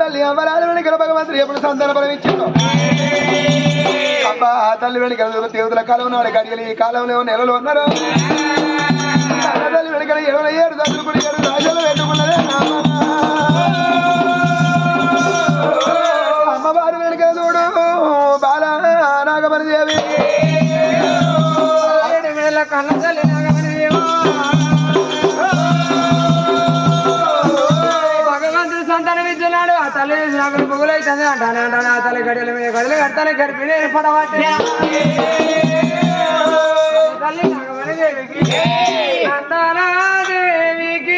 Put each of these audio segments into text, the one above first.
తల్లి అమరాలు వెనుకల భగవంతుడు ఎప్పుడు సంతాన బలం ఇచ్చిందో అబ్బా తల్లి వెనుకల దేవతల కాలం నాడు గడియలు ఈ కాలంలో నెలలు ఉన్నారు తల్లి వెనుకల 27 దశకులు 7 రాజులు పెట్టుకున్నదే అమ్మవారు వెనుకల చూడు బాల నాగమణి దేవి కన్న తల్లి నాగమణి దేవి భగవంతుడు సంతానం ఇచ్చినాడు ఆ తల్లి నాకు పొగులైతుంది అంటానే అంటాను ఆ తల్లి గడియల మీద గడులు కడతానే గడిపి పడబట్టి తల్లి నాగమణి దేవికి అందానా దేవికి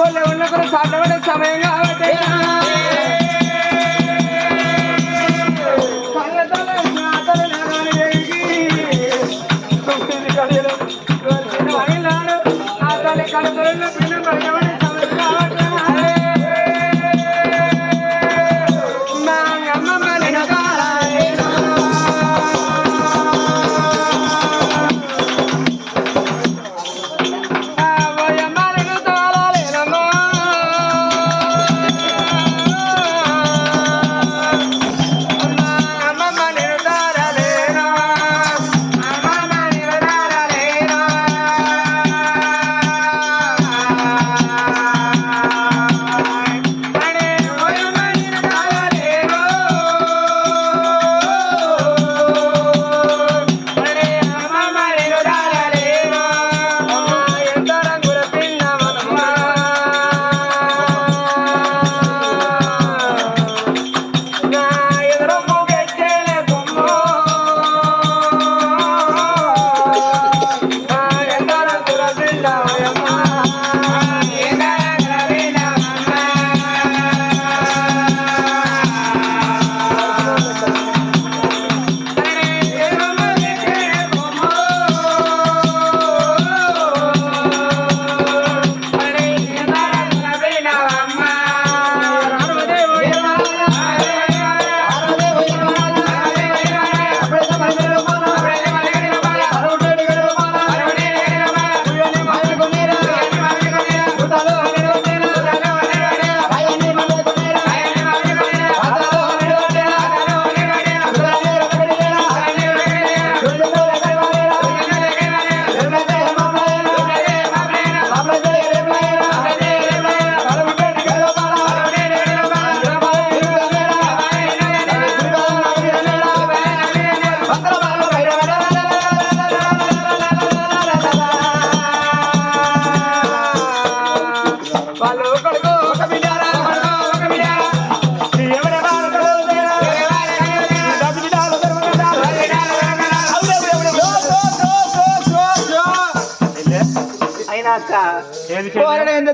ఊళ్ళో ఉన్న కూడా సాధ్యపడే సమయం కాబట్టి అతని కడుపులో పిల్లలు బయటపడే సమయం కాబట్టి మా అమ్మమ్మ నేను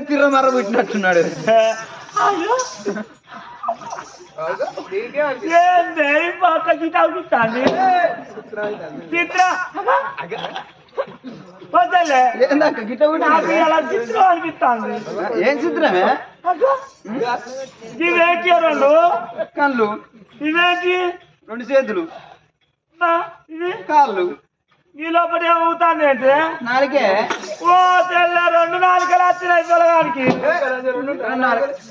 తిర్ర మర్ర పుట్టినట్టున్నాడు. ఏం చిత్రమే ఇవేంటి రెండు కళ్ళు ఇవేంటి రెండు చేతులు ఇది కాళ్ళు ఈ లోపల ఏమవుతాంది అంటే నాలుగే ఓ తెల్ల రెండు నాలుకలు వచ్చినాయి పొలగానికి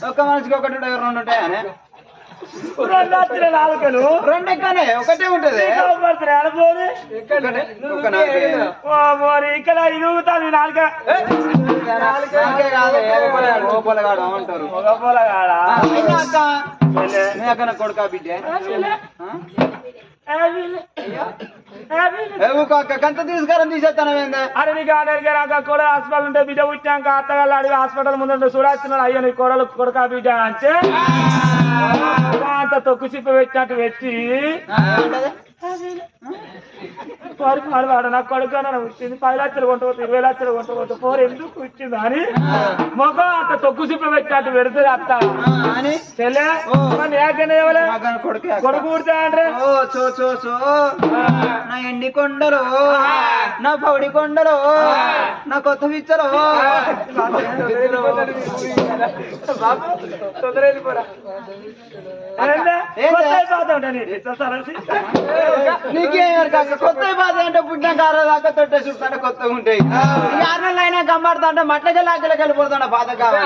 ఒక మనిషికి ఒకటి ఉంటాయి రెండు ఉంటాయని రెండు వచ్చిన నాలుకలు రెండు ఎక్కనే ఒకటే ఉంటది మరి ఇక్కడ ఇరుగుతాను నాలుక పొలగాడు అంటారు పొలగాడా అక్క కొడుకా బిడ్డ కంత తీసుకురం తీసేస్తాను అరే నీకు నాకు కూడా హాస్పిటల్ ఉంటే బిడ్డ పుట్టాక అత్తగాళ్ళు అడిగి హాస్పిటల్ ముందు చూడాల్సిన అయ్యో నీ కోడలు కొడుకా బిడ్డ అంటే అంత తొక్కు చిప్ప పెట్టినట్టు పెట్టి వాడు నాకు కొడుకు వచ్చింది 10 లక్షలు కొంటపోతే 20 లక్షలు కొంటపోతే పోరు ఎందుకు వచ్చింది అని మొగం అంత తొక్కు చిప్ప పెట్టినట్టు పెడుతుంది అత్త చెల్లె కొడుకు పుడితే అంటే నా ఎండి కొండలు నా పౌడి కొండలు నా కొత్త పిచ్చరు నీకేమరు కాక కొత్త బాధ అంటే పుట్టినాక 6 దాకా తొట్టే చూస్తాను కొత్తగా ఉంటాయి 6 నెలలు అయినా గమ్మాడుతా అంటే మట్లకి లాక్కలకి వెళ్ళిపోతాడు బాధ కావాలి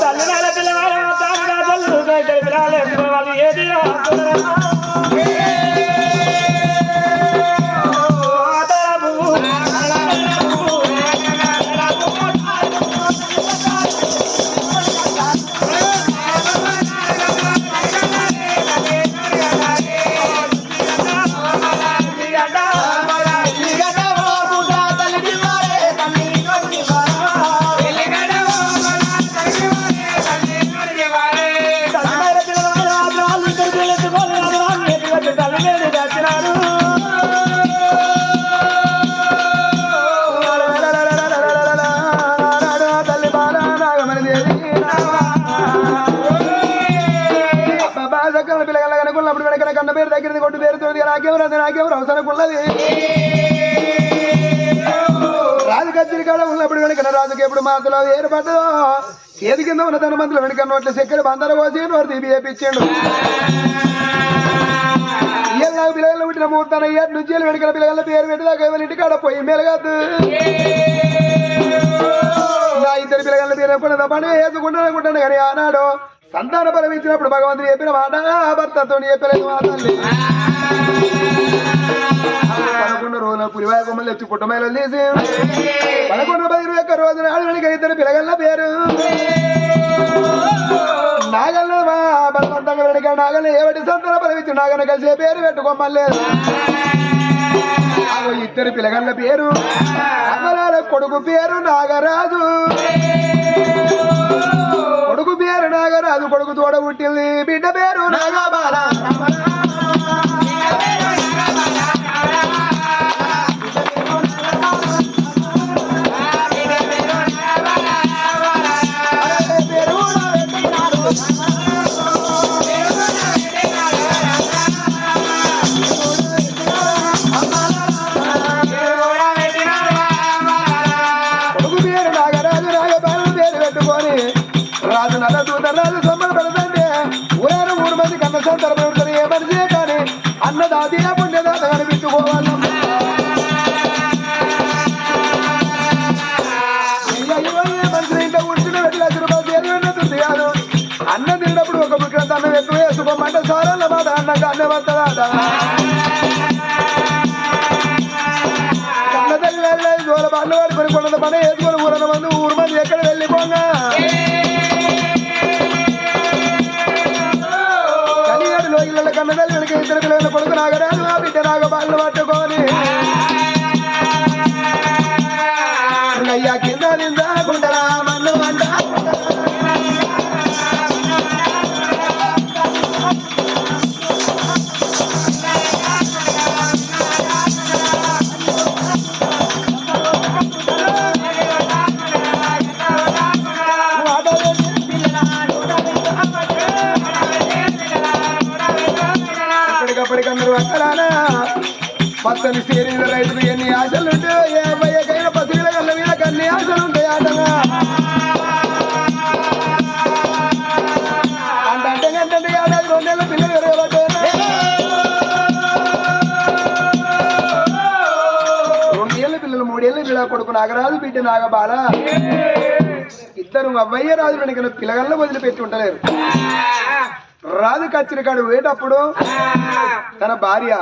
తల్లి పేరు దగ్గర కొట్టు పేరుతో నాకేమో అవసరకున్నది రాజు కచ్చిరి కాడ ఉన్నప్పుడు వెనక రాజుకి ఎప్పుడు మాతలో ఏర్పడ్డదో చేతి కింద ఉన్న తన మందులు వెనక నోట్ల చక్కెర బందర పోసి నోరు తీపి చేపించాడు నాకు పిల్లలు పుట్టిన ముహూర్తాన ఏడు నుంచి వెనకల పిల్లల పేరు పెట్టేదాకా ఎవరి ఇంటికాడ పోయి మెలగద్దు నా ఇద్దరు పిల్లల పేరు పని వేసుకుంటాను కానీ ఆనాడు సంతాన బలం ఇచ్చినప్పుడు భగవంతుడు చెప్పిన మాట భర్తతో చెప్పలేదు మాటల్ని 11 రోజుల పులివాయ కొమ్మలు తెచ్చి పుట్టమైలు తీసి 11-21 రోజున ఆడవనికి ఇద్దరు పిల్లగల్ల పేరు నాగల్ బలవంతంగా వెనక నాగల్ ఏవటి సంతాన బలం ఇచ్చి నాగన కలిసే పేరు పెట్టుకోమలేదు ఇద్దరు పిల్లగల్ల పేరు అమ్మలాల కొడుకు పేరు నాగరాజు కొడుకు పేరు నాగరాజు కొడుకు తోడ పుట్టింది బిడ్డ పేరు నాగబాల రాజు సొమ్మలు పెడతంటే ఊరేరు 3 మంది కన్న సంతరపడుతుంది ఏ మనిషే కానీ అన్నదాది పుణ్యదాత కనిపించుకోవాలి మనుషులు ఇంట్లో కూర్చుని వెళ్ళి రూపాయలు అన్న తిన్నప్పుడు ఒక ముఖ్యంత అన్నం ఎక్కువ వేసుకోమంటే సారాల మాట అన్నాక అన్నం వస్తుందా కన్న తల్లి వెళ్ళి జోల బాళ్ళు పడుకొని కొండ పని వేసుకొని ఊరు మంది ఎక్కడ వెళ్ళిపోగా ఇళ్ళ కన్నదల్లి వెనక ఇద్దరు పిల్లల కొడుకు నాగరాజు ఆ బిడ్డ నాగబాలను పట్టుకొని అయ్యా కింద నిందాకుంటారా మన్ను అంట ఎప్పటికప్పుడు అక్కడానా పచ్చని సేరీల రైతులు ఎన్ని ఆశలుంటే ఏ అబ్బాయికైనా పసిల కళ్ళ వీళ్ళకి అన్ని ఆశలుంటాయి ఆటగా అంటే ఏడాది 2 నెలల పిల్లలు ఎరగబట్టే 2 ఏళ్ళ పిల్లలు 3 ఏళ్ళ పిల్ల కొడుకు నాగరాజు బిడ్డ నాగబాల ఇద్దరు అవ్వయ్య రాజు వెనక పిల్లగల్లో వదిలిపెట్టి ఉండలేరు రాజు కచ్చిన కాడు వేటప్పుడు తన భార్య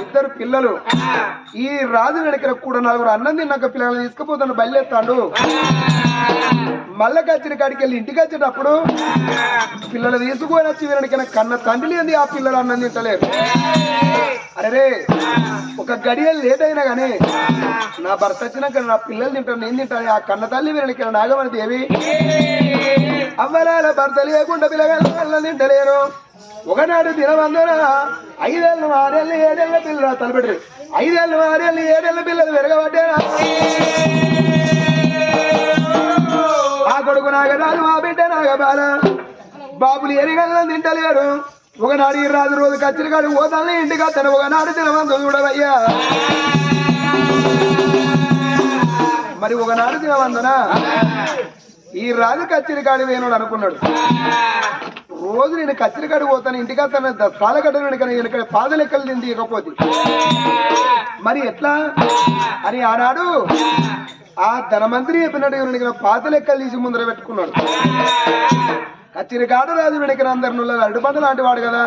ఇద్దరు పిల్లలు ఈ రాజు వెనక కూడా 4 అన్నం తిన్నాక పిల్లలు తీసుకుపోతాను బయలుదేస్తాడు మళ్ళా కచ్చిన కాడికి వెళ్ళి ఇంటికి వచ్చేటప్పుడు పిల్లలు తీసుకొని వచ్చి వెనక కన్న తండ్రి లేని ఆ పిల్లలు అన్నం తింటలేరు అరే ఒక గడియ లేట్ అయినా గానీ నా భర్త వచ్చినాక నా పిల్లలు తింటాను నేను తింటాను ఆ కన్న తల్లి వెనక నాగమని దేవి అమ్మలాల భర్త లేకుండా పిల్లగాళ్ళ తింటలేరు ఒకనాడు దినవందన 5 ఏళ్ళు 6 ఏళ్ళు 7 ఏళ్ళ పిల్లలు తలపెట్టరు 5 ఏళ్ళు 6 ఏళ్ళు 7 ఏళ్ళ పిల్లలు వెరగబడ్డారా ఆ కొడుకు నాగరాజు ఆ బిడ్డ నాగబాల బాబులు ఎరిగల్లా తింటలేరు ఒకనాడు ఈ రాజు రోజు కచ్చిరి కాడు పోతాను ఇంటికి వస్తాను ఒకనాడు దినవంతం చూడవయ్యా మరి ఒకనాడు దినవందన ఈ రాజు కచ్చిరి కాడి వేణుడు అనుకున్నాడు రోజు నేను కచ్చిరి కాడి పోతాను ఇంటికి వస్తాను సాలగడ్డ పాద లెక్కలు తింది ఇకపోతే మరి ఎట్లా అని ఆనాడు ఆ ధనమంత్రి చెప్పినట్టు పాత లెక్కలు తీసి ముందర పెట్టుకున్నాడు కచ్చిరి కాడు రాజు వెనక అందరిలో అడ్డుపంట లాంటి వాడు కదా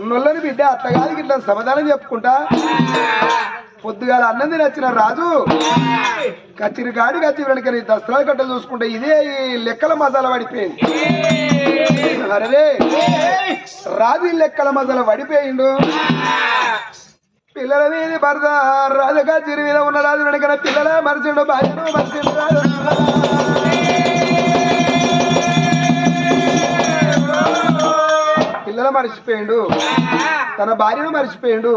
ఉన్నోళ్ళని బిడ్డ అత్తగారికి ఇట్లా సమాధానం చెప్పుకుంటా పొద్దుగాల అన్నం తినొచ్చిన రాజు కచ్చిరి కాడు కచ్చిరి వెనక దసరాల కట్టలు చూసుకుంటే ఇదే ఈ లెక్కల మసాలా పడిపోయింది అరే రాజు లెక్కల మసాలా పడిపోయిండు పిల్లల మీద భర్త రాజు కచ్చిరి మీద ఉన్న రాజు వెనక పిల్లల మరిచిండు భార్యను మరిచిండు రాజు పిల్లల మరిచిపోయిండు తన భార్యను మరిచిపోయిండు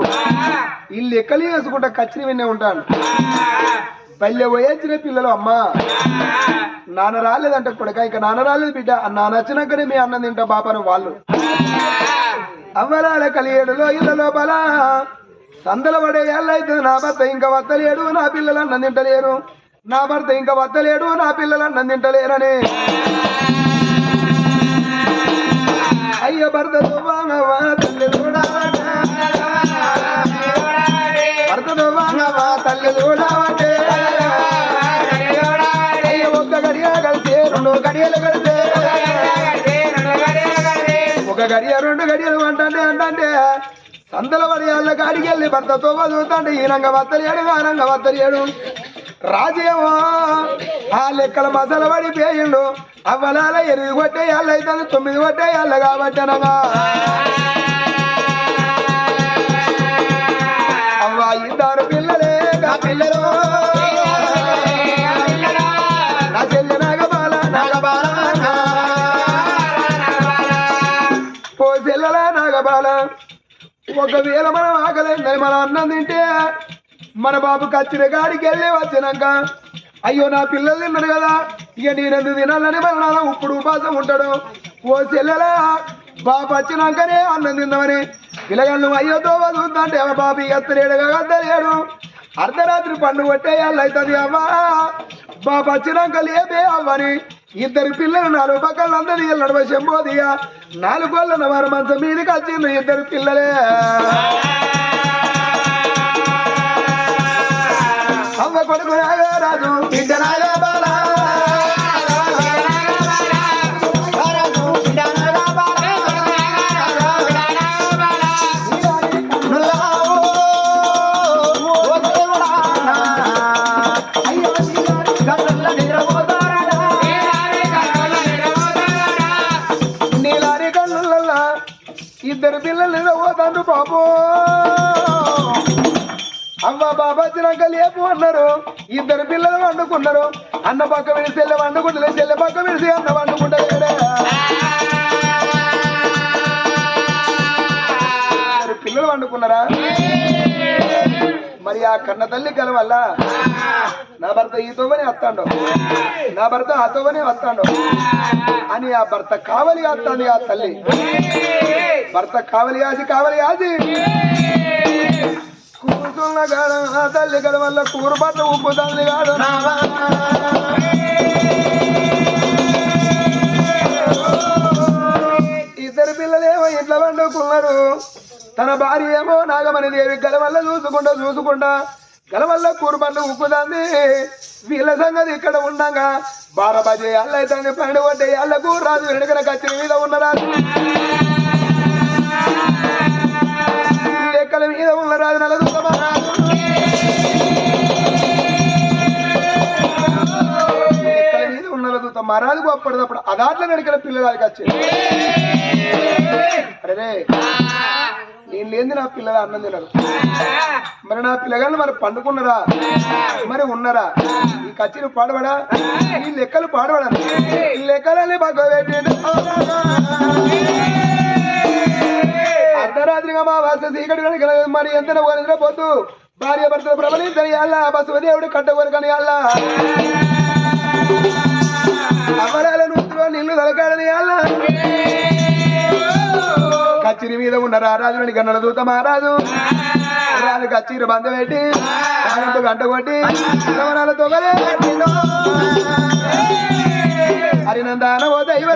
ఈ లెక్కలు వేసుకుంటా కచ్చిరి విన్నే ఉంటాను పల్లె పోయొచ్చిన పిల్లలు అమ్మ నాన్న రాలేదంట కొడుక ఇక నాన్న రాలేదు బిడ్డ నాన్న వచ్చినాకనే మీ అన్నం తింటా బాపాను వాళ్ళు అవ్వలాల కలియేడులో ఇళ్ళ లోపల సందల పడే ఏళ్ళైతే నా భర్త ఇంకా వత్తలేడు నా పిల్లలు అన్నం తింటలేరు నా భర్త ఇంకా వత్తలేడు నా పిల్లలు అన్నం తింటలేరని అయ్య భర్తతో వానవా తల్లి చూడవటే భర్తతో వానవా తల్లి చూడవటే అయ్య ఒక్క గడియ కలిస్తే రెండు గడియలు కలిస్తే ఒక గడియ రెండు గడియలు అంటే సందల పడియాళ్ళ కాడికి వెళ్ళి భర్తతో వదులుతాంటే ఈనంగ వత్తలేడు ఆనంగ వత్తలేడు రాజేమో ఆ లెక్కల మసల పడిపోయిండు అవ్వలాల 8 కొట్టేయాళ్ళు అయితే 9 కొట్టేయాళ్ళు కాబట్టి అనగా అవ్వ ఇద్దరు పిల్లలే పిల్లలు నా చెల్లి నాగబాల ఓ చెల్లెల నాగబాల ఒకవేళ మనం ఆకలేందని మనం అన్నం తింటే మన బాబు కచ్చిన గాడికి వెళ్ళి వచ్చినాక అయ్యో నా పిల్లలు తిన్నారు కదా ఇక నేనెందుకు తినాలని మన నాన్న ఇప్పుడు ఉపాసం ఉంటాడు ఓ చెల్లెలా బాబు వచ్చినాకనే అన్నం తిందామని పిల్లగాళ్ళు అయ్యోతో వదులుతుంటే బాబు ఎత్తలేడుగా గద్దలేడు అర్ధరాత్రి పండు కొట్టేయాళ్ళు అవుతుంది అవ్వా బాబు వచ్చినాక లేపే అవ్వని ఇద్దరు పిల్లలు 4 పక్కల అందరి నడవ చెంబోదిగా 4 కోళ్ళ వారు మంచం మీదకి వచ్చిండ్రు ఇద్దరు పిల్లలే అవ్వ కొడుకు నాగరాజు బిడ్డ నాగబాల ఇద్దరు పిల్లలు పోతాను పాపో అవ్వ బాబా వచ్చినాక లేపు అన్నారు ఇద్దరు పిల్లలు వండుకున్నారు అన్న పక్క విడిసి చెల్లె వండుకుంటలే చెల్లె పక్క విడిసి అన్న వండుకుంటలేడే పిల్లలు వండుకున్నారా మరి ఆ కన్న తల్లి కల వల్ల నా భర్త ఈతోవని వస్తాడు నా భర్త ఆతోవని వస్తాడు అని ఆ భర్త కావలి వస్తుంది ఆ తల్లి భర్త కావలి కాసి కూతున్న గాడ ఆ తల్లి గల వల్ల కూర పట్ల ఉప్పు తల్లి గాడు ఇద్దరు పిల్లలేమో ఇంట్లో వండుకున్నారు తన భార్య ఏమో నాగమణి దేవి గల వల్ల చూసుకుంటా గల వల్ల కూర పట్ల ఉప్పుదంది వీళ్ళ సంగతి ఇక్కడ ఉండగా 12 బజే అల్లైతే పండు కొట్టే అల్లకు రాజు వెనుకన కచ్చిన మీద ఉన్నరాజు లెక్కల మీద ఉన్న రాజు నలదూత మహారాజు లెక్కల మీద ఉన్న నలదూత మహారాజుకు అప్పటిదప్పుడు అదాట్ల వెనుకల పిల్లలకి వచ్చేది అరే నేను లేని నా పిల్లలు అన్నం తినరు మరి నా పిల్లగాళ్ళు మరి పండుకున్నారా మరి ఉన్నారా ఈ కచ్చిని పాడబడా ఈ లెక్కలు పాడబడా ఈ లెక్కలని భగవతి అర్ధరాత్రిగా మా వాస చీకటి కనుక మరి ఎంత నిద్రపోతూ భార్య భర్తలు ప్రబలించని అల్లా బసవదేవుడు కట్టవరు కానీ అల్లా అమరాల నూతిలో నీళ్లు తలకాడని అల్లా కచ్చిరి మీద ఉన్న రారాజుని గన్నల దూత మహారాజు రాజు కచ్చిరి బంద పెట్టి గంట కొట్టి రమణాలతో హరినందాన ఓ దైవ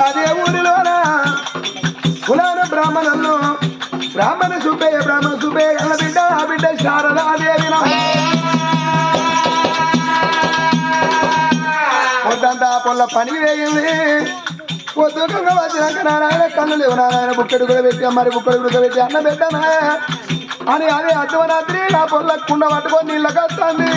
అదే ఊరిలోన కులాన బ్రాహ్మణ సుబ్బయ్య అన్న బిడ్డ ఆ బిడ్డ శారదాదేవి పొద్దంతా పొల్ల పని వేయింది పొద్దుగా వచ్చినాక నారాయణ కన్ను లేవు నారాయణ బుక్కడు కూడా పెట్టి మరి బుక్కడు కూడా పెట్టి అన్న పెట్టామా అని అదే అర్ధవరాత్రి నా పొల్ల కుండ పట్టుకొని నీళ్ళకి వస్తుంది.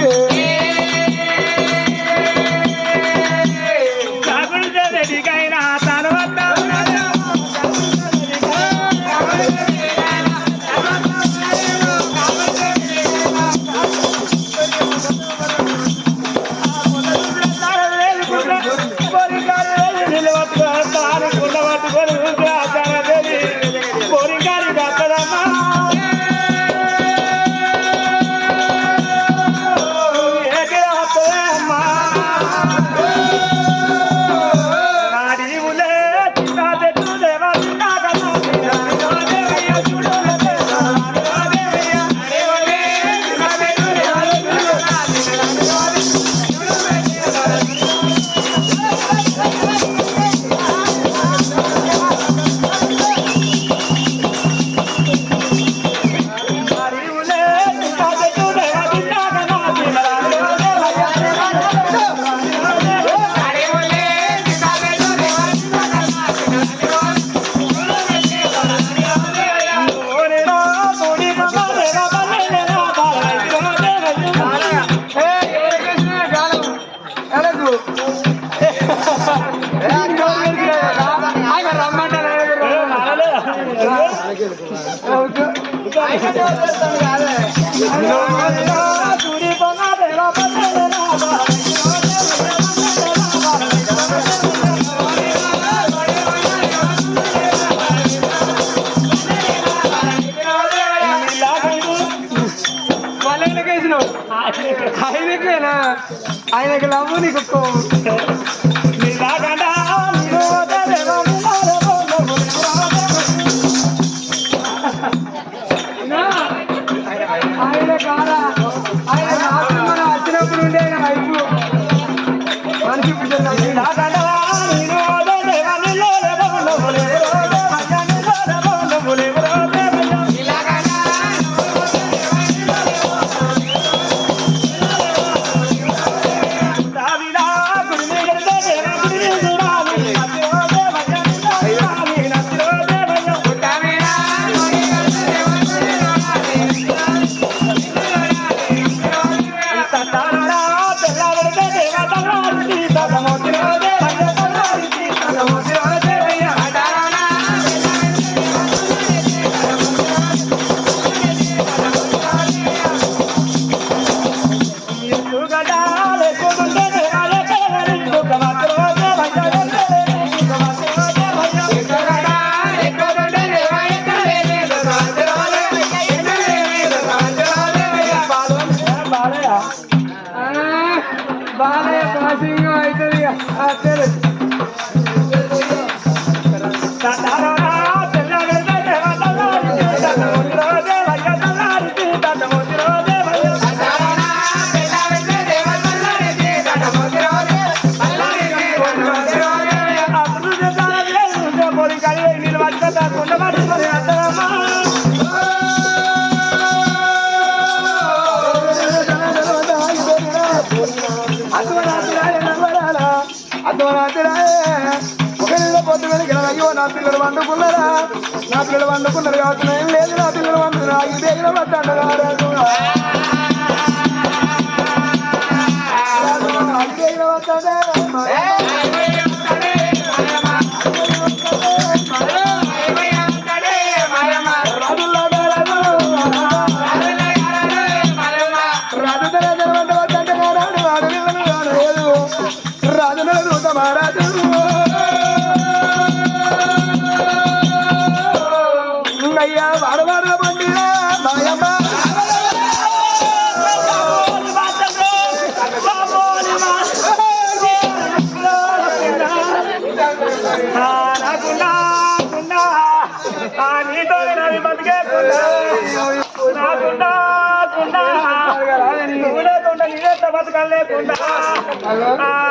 ఆయనకి లవ్వు నీకు ఆయన కాదా ఆయన వచ్చినప్పుడు ఉండే ఆయన వైపు మనిషి బాగా పాసింగ్ అవుతుంది అయ్యో నా పిల్లలు వండుకున్నారా నా పిల్లలు వండుకున్నారు కాబట్టి ఏం లేదు నా పిల్లలు వండుకున్నారు ఈ బేగిన పట్టంటారు బతకాలు లేకుండా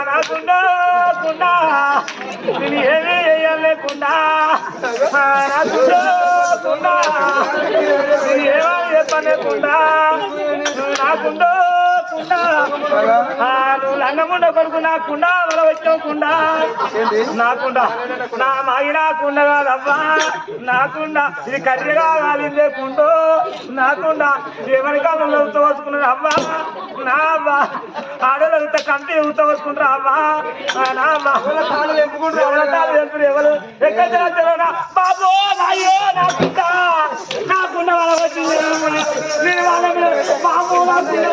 నాకుండా నేను ఏమీ వేయాలి లేకుండా నాకుండా నేను ఏమీ చెప్పలేకుండా నాకుండా నువ్వు లంగముండ కొడుకు నా కుండ వల వచ్చకుండా నాకుండా నా మాగి నాకుండా కాదవ్వా నాకుండా ఇది కర్రీగా కాలిందే కుండు నాకుండా ఎవరి కాలంలో ఉత్తవసుకున్నారు అవ్వా నా అవ్వా ఆడోళ్ళ కంటి ఉత్తవసుకుంటారు అవ్వా నా అవ్వ ఎవరు ఎక్కడ బాబు నాయో నాకుండా వాళ్ళ వచ్చింది నేను వాళ్ళ బాబు నాకుండా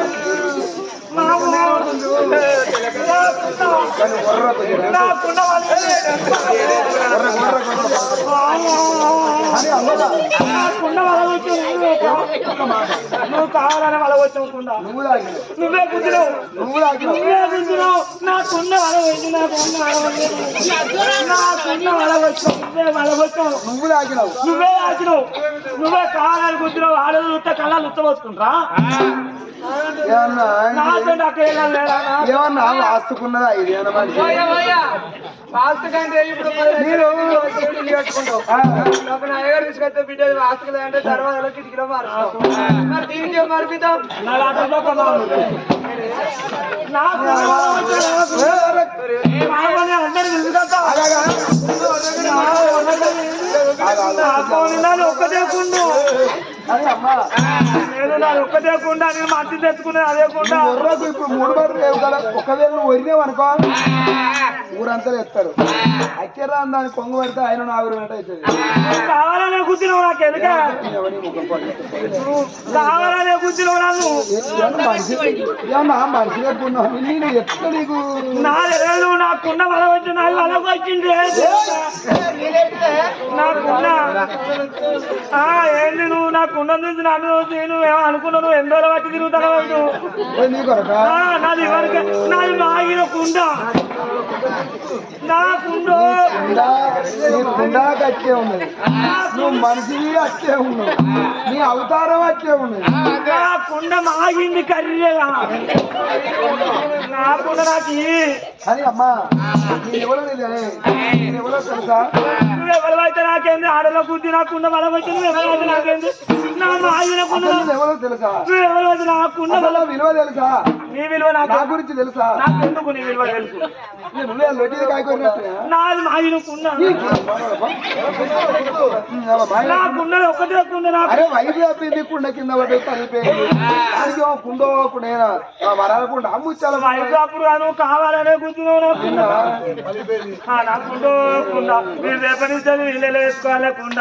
నువ్వు కావాలని వాళ్ళ వచ్చకుండా నువ్వే గుంజున్నావు నువ్వే గుంజున్నావు నాకున్న వాళ్ళ వచ్చి నాకున్న వాళ్ళ వచ్చావు నువ్వే వాళ్ళ వచ్చావు నువ్వే ఆగినావు నువ్వే కావాలని గుంజున్నావు ఆడలు ఉత్త కళ్ళాలు ఉత్తపోసుకుంటా ఏమన్నా వాస్తుకున్నదా ఇది వాస్తు కంటే ఇప్పుడు అయ్యగారు తీసుకొస్తే బిడ్డ వాస్తు అంటే తర్వాత కిటికీలో మారుస్తాం మరి దీనికి మరిపిద్దాం ఒక్కటే కుండు నేను నాది ఒక్కటే కుండా నేను మంచి తెచ్చుకున్నాను అదే కుండా ఇప్పుడు 3 బాటలు లేవు కదా ఒకవేళ నువ్వు వరినేవు అనుకో ఊరంతా ఎత్తారు అక్కరా దాన్ని కొంగు పడితే ఆయన ఆవిరినట్టు అవుతుంది కావాలనే కూర్చున్నావు నాకు ఎందుక కావాలనే కూర్చున్నావు నన్ను ఏమన్నా మనిషి ఎక్కున్నావు నేను ఎక్కడ నీకు నాలుగు నాకున్న వల వచ్చి నాలుగు వలకు వచ్చింది నాకున్నా ఏంటి నువ్వు నాకున్న నుంచి నన్ను నేను ఏమో అనుకున్నాను ఎందో బట్టి తిరుగుతాను నాది వరకు నాది మాగిన కుండ నా కుండో కుండాకి వచ్చే ఉన్నది నువ్వు మనిషివి వచ్చే ఉన్నావు నీ అవతారం వచ్చే ఉన్నది నా కుండ మాగింది కర్రీగా నా కుండ నాకు అని అమ్మా ఎవరో ఎవరో తెలుసా నువ్వెవరైతే నాకేంది ఆడలో బుద్ధి నా కుండ వల వచ్చి నువ్వెవరైతే నాకేంది నా మాగిన కుండ ఎవరో తెలుసా నువ్వెవరైతే నా కుండ వల విలువ తెలుసా నీ విలువ నా గురించి తెలుసా నాకెందుకు నీ విలువ తెలుసు నువ్వే లొట్టి కాయకొన్నట్టు నాది మాగిన కుండ నా కుండలు ఒకటే కుండ నాకు అరే వైద్య చెప్పింది కుండ కింద పడి కలిపోయింది దానికి కుండో కుండేనా వరాల కుండ అమ్ముచ్చాల అప్పుడు నువ్వు కావాలనే కూర్చున్నావు నా కుండో కుండ మీరు రేపటి నుంచి నీళ్ళు వేసుకోవాలి కుండ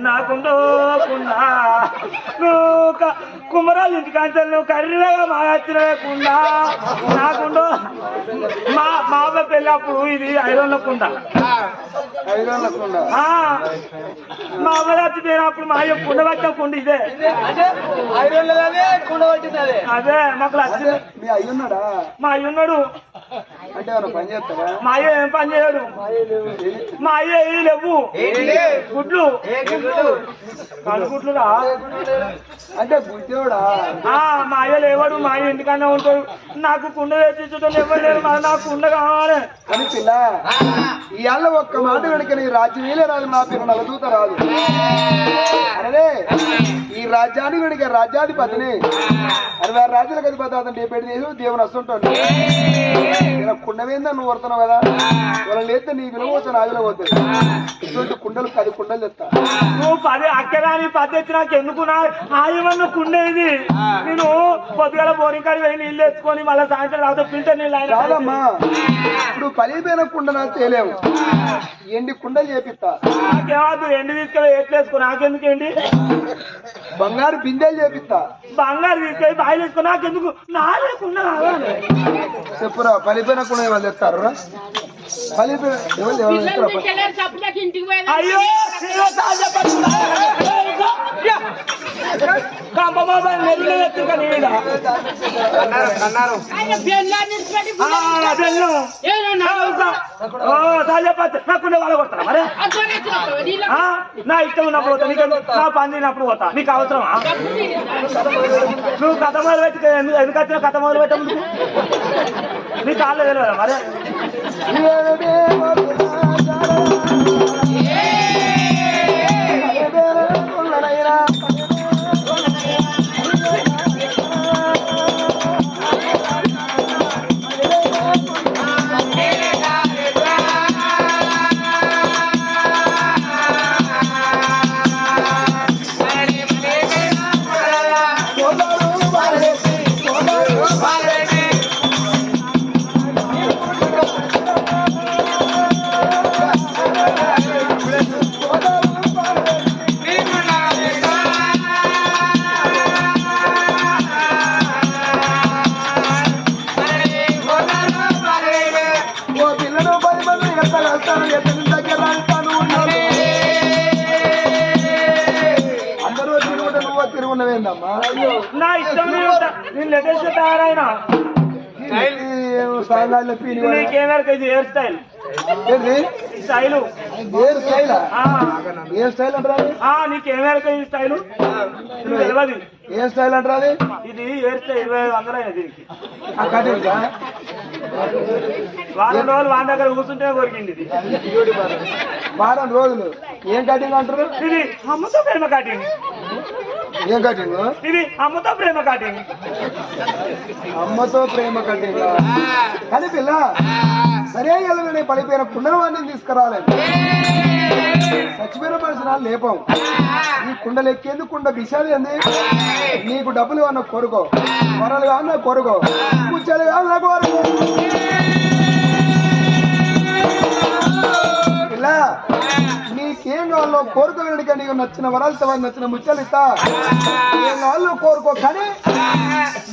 నా కుండో కుండ నువ్వు కుమ్మరాలు ఇంటికాంచెలు నువ్వు కర్రీగా మాయచ్చినవే కుండ నా కుండో మా అబ్బాయి పెళ్ళప్పుడు ఇది ఐరన్ల కుండ మా అమ్మ చచ్చిపోయినప్పుడు మా అయ్య కుండ పట్టిన కుండ ఇదే కుండ పట్టింది అదే మాకు వచ్చింది మీ అయ్యున్నాడా మా అయ్య ఉన్నాడు అంటే పని చేస్తాడా మా అయ్య ఏం పని చేయడు మా అయ్య ఏ లేవు గుడ్లు కనుగుడ్లుగా అంటే గుడ్డోడా మా అయ్య లేవాడు మా అయ్య ఇంటికన్నా ఉంటాడు నాకు కుండ తెచ్చించడం ఎవరు లేరు నాకు కుండ కావాలి అని పిల్ల ఇవాళ ఒక్క మాట వెనుక నీ రాజ్యం వీలే రాదు నా పేరు నలదూత రాదు అరే ఈ రాజ్యానికి వెనుక రాజ్యాధిపతిని అని వేరే రాజ్యాలకు అధిపతి అతను పెట్టి చేసి దేవుని వస్తుంటాడు ఇలా కుండమేందా నువ్వు వస్తున్నావు కదా వాళ్ళని లేస్తే నీ విలువ వచ్చి నా విలువ వద్దు ఇటువంటి కుండలు 10 కుండలు తెస్తా నువ్వు 10 అక్కరాని 10 తెచ్చి నాకు ఎందుకు ఆయమన్న కుండేది నేను పొద్దుగల బోరింగ్ కాడి వెళ్ళి నీళ్ళు తెచ్చుకొని మళ్ళీ సాయంత్రం రాదు ఫిల్టర్ నీళ్ళు ఆయన కాదమ్మా ఇప్పుడు పలిపోయిన కుండ నాకు చేయలేము ఎండి కుండలు చేపిస్తా నాకేమద్దు ఎండి తీసుకెళ్ళి ఎట్లు వేసుకో నాకెందుకు ఏంటి బంగారు బిందెలు చేపిస్తా బంగారు తీసుకెళ్ళి బాయిలు వేసుకో నాకెందుకు నాదే కుండ కావాలి చెప్పురా పలిపోయిన కుండ వాళ్ళు తెస్తారు అయ్యో వాళ్ళ కొడతారా మరి నా ఇష్టం ఉన్నప్పుడు పోతా నీకు నా పని తిన్నప్పుడు పోతా నీకు అవసరమా నువ్వు కథ మొదలు పెట్టి ఎందుకు వచ్చిన కథ మొదలు పెట్ట నీ కాళ్ళు తెలియదా మరి తిరుగున్నవేందమ్మా నా ఇష్టం నేను లేటెస్ట్ తయారైనా నీకేమేరకు ఇది hair style style hair style hair style అంటారా నీకేమేరకు ఈ స్టైలు తెలియదు ఏ స్టైల్ అంటారా ఇది హెయిర్ స్టైల్ 2500 అయినా దీనికి వారం రోజులు వాడి దగ్గర కూర్చుంటే కొరికింది ఇది వారం రోజులు ఏం కటింగ్ అంటారు ఇది అమ్మతో ప్రేమ కటింగ్ ఏం కటింగ్ ఇది అమ్మతో ప్రేమ కటింగ్ అమ్మతో ప్రేమ కటింగ్ కానీ పిల్ల సరే వెళ్ళని పడిపోయిన కుండల వాడిని తీసుకురాలేదు చచ్చిపోయిన మనిషి నా లేపం ఈ కుండలు ఎక్కేందుకు కుండ బిసాలేంది నీకు డబ్బులు అన్న కోరుకో వరలు కావాలన్నా కోరుకో ముచ్చలు కావాలన్నా కోరుకో ఇలా నీకేం కావాలో కోరుకో వెళ్ళడిక నీకు నచ్చిన వరాలతో నచ్చిన ముచ్చలు ఇస్తా ఏం కావాలో కోరుకో కానీ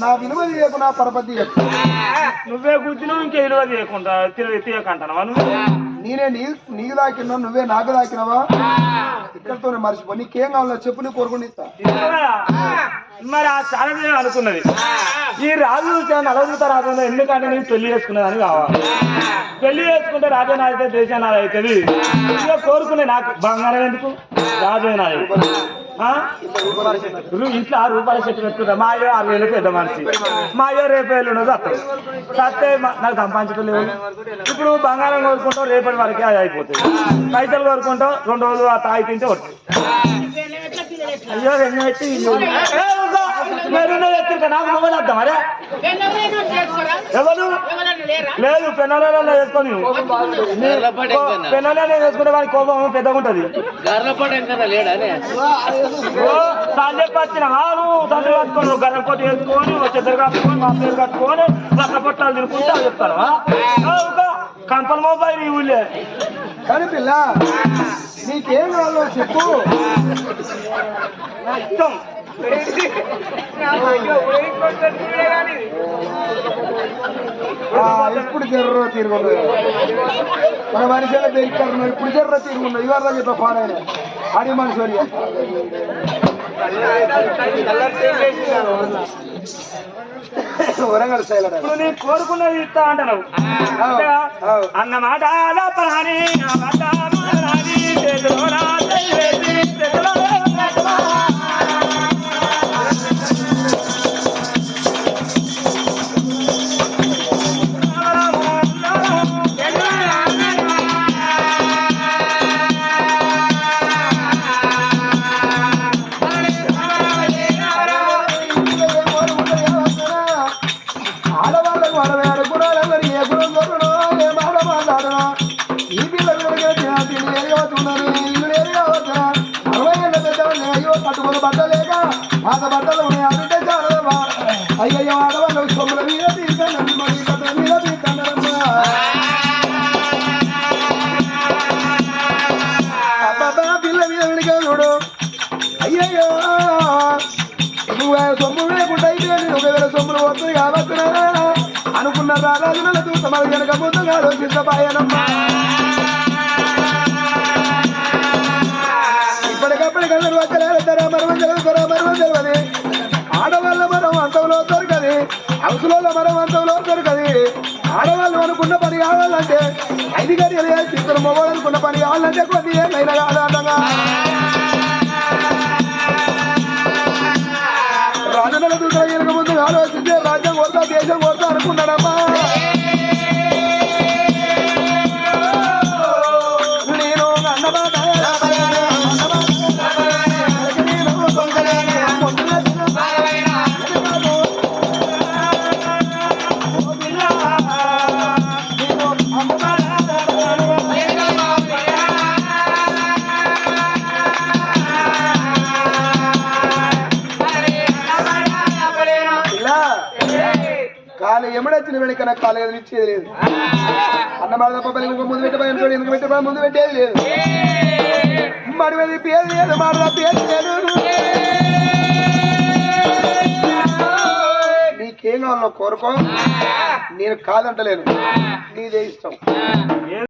నా విలువ తీయకు నా పరపతి నువ్వే కూర్చున్నావు ఇంకే విలువ తీయకుండా తీయకంటావా నేనే నీకు దాకినా నువ్వే నాకు దాకినవా ఇక్కడితోనే మర్చిపో నీకేం కావాలో చెప్పు నీ కోరుకుని ఇస్తా మరి ఆ చాలా అనుకున్నది ఈ రాజు నలవదుత రాజు ఎందుకంటే నేను పెళ్లి చేసుకున్నదని కావాలి పెళ్లి చేసుకుంటే రాజే నాదైతే దేశం నాది అవుతుంది ఇక కోరుకునే నాకు బంగారం ఎందుకు రాజే నాది ఇంట్లో 6 రూపాయల చెట్టు పెట్టుకుంటా మా అయ్యో 6000 పెద్ద మనిషి మా అయ్యో రేపు ఎల్లుండదు అత్తడు సత్తే నాకు సంపాదించడం లేవు ఇప్పుడు బంగారం కోరుకుంటాం రేపటి వరకే అది అయిపోతుంది పైసలు కోరుకుంటాం 2 రోజులు ఆ తాగి తింటే వస్తుంది అయ్యో ఎన్ని పెట్టి నాకు మొబైల్ వద్దాం అరే ఎవరు లేదు పెన్నెలలో వేసుకొని పెన్నెలలో వేసుకుంటే వాడి కోపం పెద్దగా ఉంటది చెప్పొచ్చినా నువ్వు తండ్రి కట్టుకొని గర్ర కొట్టి వేసుకొని చెద్దరు కట్టుకొని మా పేరు కట్టుకొని రక్క పొట్టాలు తినుకుంటా చెప్తాను కంపల్ మొబైల్ ఈ ఊళ్ళే కానీ పిల్ల నీకేం కావాలో చెప్పు ఇష్టం ఇప్పుడు జర్ర తీరుగుండదు మన మనిషిలో పెరిగారు ఇప్పుడు జర్ర తీరుగుండదు ఇవాళ చెప్ప పాడైన ఆడి మనిషి వరంగల్ స్టైల్ ఇప్పుడు నీ కోరుకున్నది ఇస్తా అంటావు అన్నమాట ప్రాణి బట్టలు ఉన్నాయంటే చాలమ్మా అయ్యో ఆడవాళ్ళు సొమ్ముల మీద తీస్తాను మరి బట్టల మీద తీస్తానమ్మా అబ్బాబా పిల్ల మీద విడిగా చూడు అయ్యయ్యో నువ్వు సొమ్ము లేకుండా అయితే నేను 1000 సొమ్ములు వస్తుంది కాబట్టి అనుకున్న రాజు నన్ను చూస్తా మరి వెనక ముందుగా ఆలోచించబాయనమ్మా ఇప్పటికప్పటికన్నా వచ్చలేస్తారా మరవం జరుగుతారా మరవం జరగదు ఆడవాళ్ళ మరం అంతంలో దొరకది హౌసులో మరం అంతంలో దొరకది ఆడవాళ్ళు అనుకున్న పని కావాలంటే 5 గడియలు ఇద్దరు మొగోళ్ళు అనుకున్న పని కావాలంటే కొద్ది ఏళ్ళైనా కాదంటగా రాజుల చూసా వెనక ముందు ఆలోచించే రాజ్యం కొడతా దేశం కొడతా అనుకున్నాడమ్మా నేను అన్నమాట కాలు ఎముడొచ్చిన వెనక కాలు ఇచ్చేది లేదు అన్నమాట తప్ప ముందు పెట్టబోయి ఎందుకు పెట్టే ముందు పెట్టేది లేదు మడివది పేరు లేదు మరలా పేరు లేదు నీకేం కావాలో కోరుకో నేను కాదంటలేను నీదే ఇష్టం